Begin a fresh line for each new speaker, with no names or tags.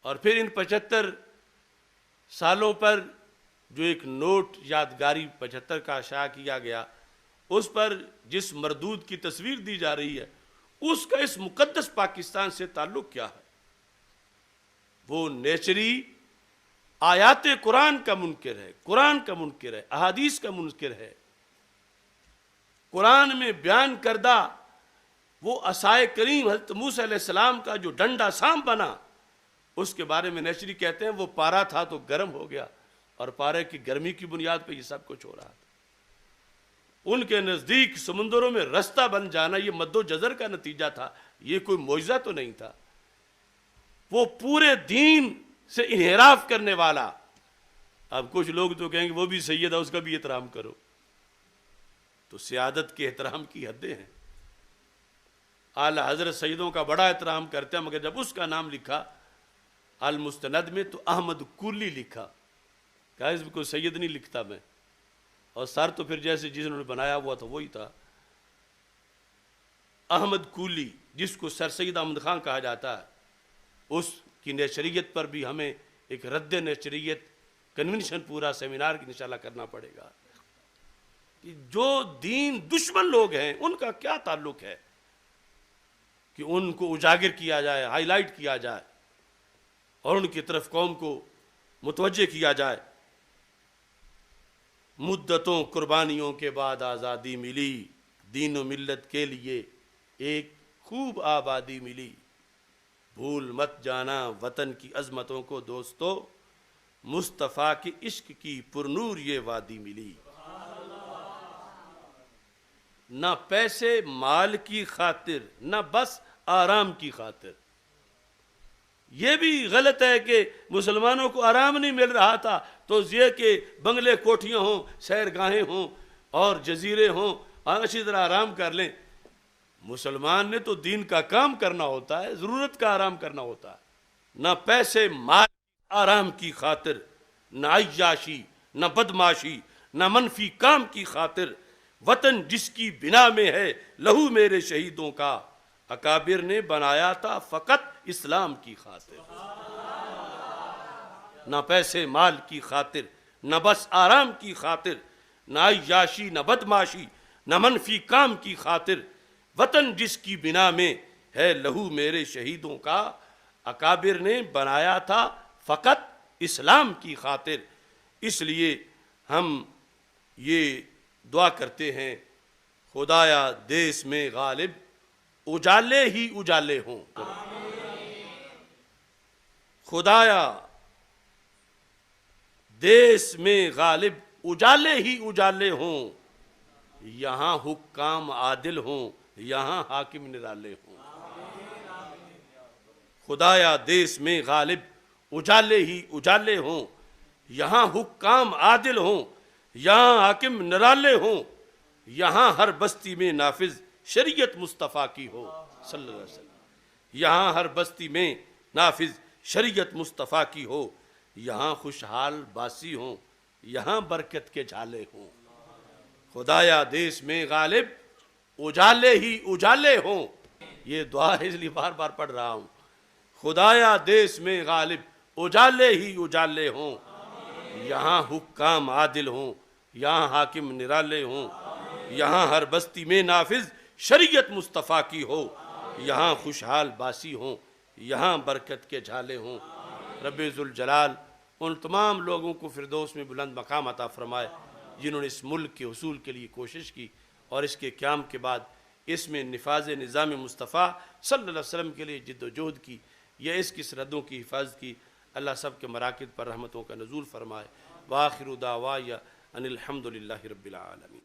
اور پھر ان 75 سالوں پر جو ایک نوٹ یادگاری 75 کا شائع کیا گیا، اس پر جس مردود کی تصویر دی جا رہی ہے، اس کا اس مقدس پاکستان سے تعلق کیا ہے؟ وہ نیچری آیات قرآن کا منکر ہے، قرآن کا منکر ہے، احادیث کا منکر ہے۔ قرآن میں بیان کردہ وہ عصائے کریم حضرت موسیٰ علیہ السلام کا جو ڈنڈا سام بنا، اس کے بارے میں نیچری کہتے ہیں وہ پارا تھا تو گرم ہو گیا، اور پارے کی گرمی کی بنیاد پہ یہ سب کچھ ہو رہا تھا۔ ان کے نزدیک سمندروں میں رستہ بن جانا یہ مد و جزر کا نتیجہ تھا، یہ کوئی معجزہ تو نہیں تھا۔ وہ پورے دین سے انحراف کرنے والا، اب کچھ لوگ تو کہیں گے وہ بھی سید ہے، اس کا بھی احترام کرو، تو سیادت کے احترام کی حدیں ہیں۔ اعلی حضرت سیدوں کا بڑا احترام کرتے ہیں، مگر جب اس کا نام لکھا المستند میں تو احمد کولی لکھا، کہا اس میں کوئی سید نہیں لکھتا میں، اور سر تو پھر جیسے جس نے بنایا ہوا تھا وہی تھا۔ احمد کولی جس کو سر سید احمد خان کہا جاتا ہے، اس کی نیچریت پر بھی ہمیں ایک رد نیچریت کنونشن پورا سیمینار کی انشاءاللہ کرنا پڑے گا کہ جو دین دشمن لوگ ہیں ان کا کیا تعلق ہے کہ ان کو اجاگر کیا جائے، ہائی لائٹ کیا جائے اور ان کی طرف قوم کو متوجہ کیا جائے۔ مدتوں قربانیوں کے بعد آزادی ملی، دین و ملت کے لیے ایک خوب آبادی ملی، بھول مت جانا وطن کی عظمتوں کو دوستو، مصطفیٰ کی عشق کی پرنور یہ وادی ملی۔ نہ پیسے مال کی خاطر، نہ بس آرام کی خاطر۔ یہ بھی غلط ہے کہ مسلمانوں کو آرام نہیں مل رہا تھا تو یہ کہ بنگلے کوٹھیاں ہوں، سیر گاہیں ہوں اور جزیرے ہوں، اچھی طرح آرام کر لیں۔ مسلمان نے تو دین کا کام کرنا ہوتا ہے، ضرورت کا آرام کرنا ہوتا ہے۔ نہ پیسے مال آرام کی خاطر، نہ عیاشی، نہ بدماشی، نہ منفی کام کی خاطر، وطن جس کی بنا میں ہے لہو میرے شہیدوں کا، اکابر نے بنایا تھا فقط اسلام کی خاطر۔ نہ پیسے مال کی خاطر، نہ بس آرام کی خاطر، نہ عیاشی، نہ بدماشی، نہ منفی کام کی خاطر، وطن جس کی بنا میں ہے لہو میرے شہیدوں کا، اکابر نے بنایا تھا فقط اسلام کی خاطر۔ اس لیے ہم یہ دعا کرتے ہیں، خدایا دیس میں غالب اجالے ہی اجالے ہوں، خدایا دیس میں غالب اجالے ہی اجالے ہوں، یہاں حکام عادل ہوں، یہاں حاکم نرالے ہوں۔ خدایا دیس میں غالب اجالے ہی اجالے ہوں، یہاں حکام عادل ہوں، یہاں حاکم نرالے ہوں، یہاں ہر بستی میں نافذ شریعت مصطفیٰ کی ہو صلی اللہ علیہ وسلم، یہاں ہر بستی میں نافذ شریعت مصطفیٰ کی ہو، یہاں خوشحال باسی ہوں، یہاں برکت کے جھالے ہوں۔ خدایا دیس میں غالب اجالے ہی اجالے ہوں، یہ دعا اس لیے بار بار پڑھ رہا ہوں، خدایا دیس میں غالب اجالے ہی اجالے ہوں، یہاں حکام عادل ہوں، یہاں حاکم نرالے ہوں، یہاں ہر بستی میں نافذ شریعت مصطفیٰ کی ہو، یہاں خوشحال باسی ہوں، یہاں برکت کے جھالے ہوں۔ رب ذوالجلال ان تمام لوگوں کو فردوس میں بلند مقام عطا فرمائے جنہوں نے اس ملک کے حصول کے لیے کوشش کی اور اس کے قیام کے بعد اس میں نفاذ نظام مصطفیٰ صلی اللہ علیہ وسلم کے لیے جد و جہد کی، یا اس کی سرحدوں کی حفاظت کی۔ اللہ سب کے مراکز پر رحمتوں کا نزول فرمائے۔ وآخر دعوایا ان الحمد للہ رب العالمین۔